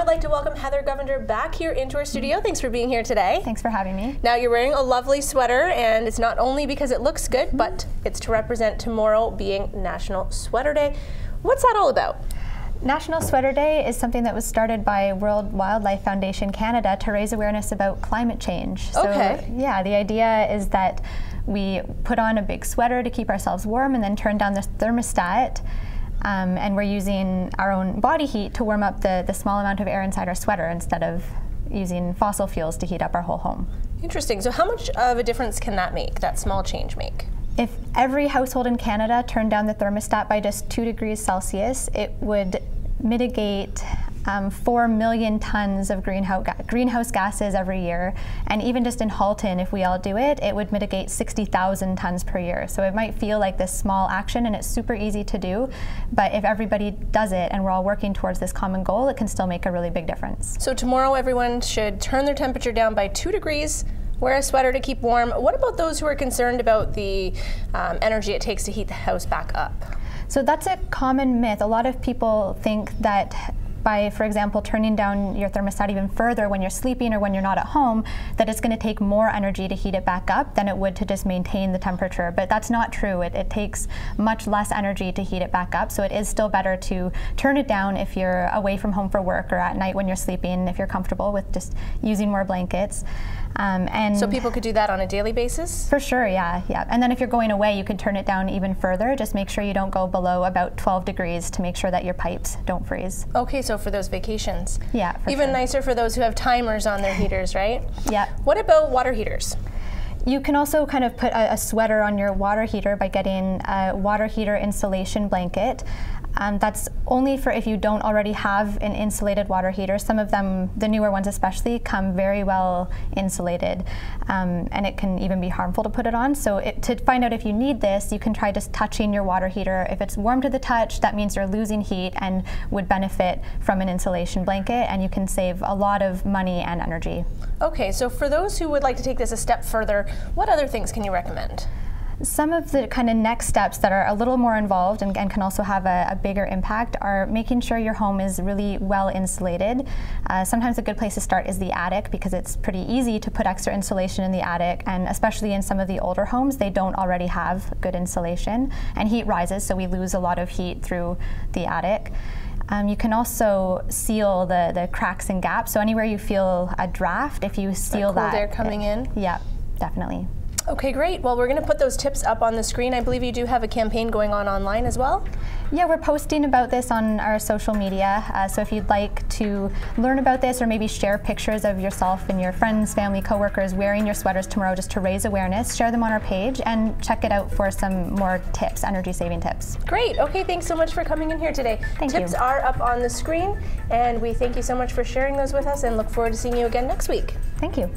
I'd like to welcome Heather Govender back here into our studio. Thanks for being here today. Thanks for having me. Now you're wearing a lovely sweater, and it's not only because it looks good, but it's to represent tomorrow being National Sweater Day. What's that all about? National Sweater Day is something that was started by World Wildlife Foundation Canada to raise awareness about climate change. Okay. So, yeah, the idea is that we put on a big sweater to keep ourselves warm and then turn down the thermostat. And we're using our own body heat to warm up the small amount of air inside our sweater instead of using fossil fuels to heat up our whole home. Interesting. So how much of a difference can that make, that small change make? If every household in Canada turned down the thermostat by just 2 degrees Celsius, it would mitigate 4 million tons of greenhouse gases every year. And even just in Halton, if we all do it, it would mitigate 60,000 tons per year. So it might feel like this small action and it's super easy to do, but if everybody does it and we're all working towards this common goal, it can still make a really big difference. So tomorrow everyone should turn their temperature down by 2 degrees, wear a sweater to keep warm. What about those who are concerned about the energy it takes to heat the house back up? So that's a common myth. A lot of people think that by, for example, turning down your thermostat even further when you're sleeping or when you're not at home, that it's going to take more energy to heat it back up than it would to just maintain the temperature. But that's not true. It takes much less energy to heat it back up, so it is still better to turn it down if you're away from home for work or at night when you're sleeping, if you're comfortable with just using more blankets. And so people could do that on a daily basis? For sure, yeah. And then if you're going away, you could turn it down even further. Just make sure you don't go below about 12 degrees to make sure that your pipes don't freeze. Okay, so for those vacations. Yeah, for even sure. Nicer for those who have timers on their heaters, right? Yeah. What about water heaters? You can also kind of put a sweater on your water heater by getting a water heater insulation blanket. That's only for if you don't already have an insulated water heater. Some of them, the newer ones especially, come very well insulated, and it can even be harmful to put it on. So to find out if you need this, you can try just touching your water heater. If it's warm to the touch, that means you're losing heat and would benefit from an insulation blanket, and you can save a lot of money and energy. Okay, so for those who would like to take this a step further, what other things can you recommend? Some of the kind of next steps that are a little more involved and can also have a bigger impact are making sure your home is really well insulated. Sometimes a good place to start is the attic because it's pretty easy to put extra insulation in the attic, and especially in some of the older homes, they don't already have good insulation, and heat rises, so we lose a lot of heat through the attic. You can also seal the cracks and gaps, so anywhere you feel a draft, if you seal that. Cold air coming in? Yeah, definitely. Okay, great. Well, we're going to put those tips up on the screen. I believe you do have a campaign going on online as well? Yeah, we're posting about this on our social media. So if you'd like to learn about this or maybe share pictures of yourself and your friends, family, coworkers wearing your sweaters tomorrow just to raise awareness, share them on our page and check it out for some more tips, energy-saving tips. Great. Okay, thanks so much for coming in here today. Thank you. Tips are up on the screen, and we thank you so much for sharing those with us and look forward to seeing you again next week. Thank you.